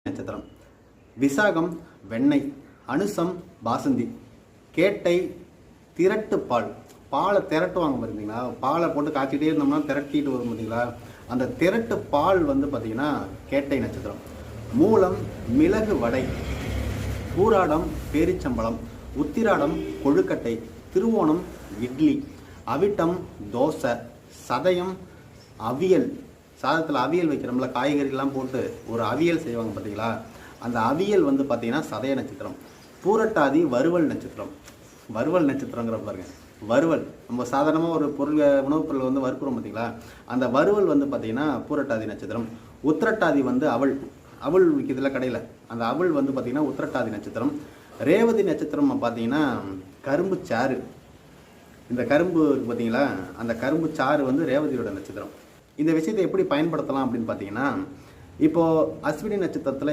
நட்சத்திரம். விசாகம் வெண்ணெய், அனுசம் பாசந்தி, கேட்டை திரட்டு பால். பாலை திரட்டுவாங்க பார்த்தீங்களா, பாலை போட்டு காய்ச்சிட்டே இருந்தோம்னா திரட்டிட்டு வரும் பார்த்தீங்களா, அந்த திரட்டு பால் வந்து பார்த்தீங்கன்னா கேட்டை நட்சத்திரம். மூலம் மிளகு வடை, பூராடம் பேரிச்சம்பழம், உத்திராடம் கொழுக்கட்டை, திருவோணம் இட்லி, அவிட்டம் தோசை, சதயம் அவியல். சாதத்தில் அவியல் வைக்கிறோம்ல, காய்கறிலாம் போட்டு ஒரு அவியல் செய்வாங்க பார்த்தீங்களா, அந்த அவியல் வந்து பார்த்தீங்கன்னா சதய நட்சத்திரம். பூரட்டாதி வறுவல் நட்சத்திரம். வறுவல் நட்சத்திரங்கிற பாருங்க, வறுவல் நம்ம சாதாரணமாக ஒரு பொருள் உணவுப் பொருள் வந்து வறுக்கிறோம் பார்த்தீங்களா, அந்த வறுவல் வந்து பார்த்தீங்கன்னா பூரட்டாதி நட்சத்திரம். உத்திரட்டாதி வந்து அவள், அவள் விற்கிறதுல கடையில், அந்த அவள் வந்து பார்த்தீங்கன்னா உத்திரட்டாதி நட்சத்திரம். ரேவதி நட்சத்திரம் பார்த்தீங்கன்னா கரும்பு சாறு. இந்த கரும்பு பார்த்தீங்களா, அந்த கரும்பு சாறு வந்து ரேவதியோட நட்சத்திரம். இந்த விஷயத்தை எப்படி பயன்படுத்தலாம் அப்படின்னு பார்த்தீங்கன்னா, இப்போது அஸ்வினி நட்சத்திரத்தில்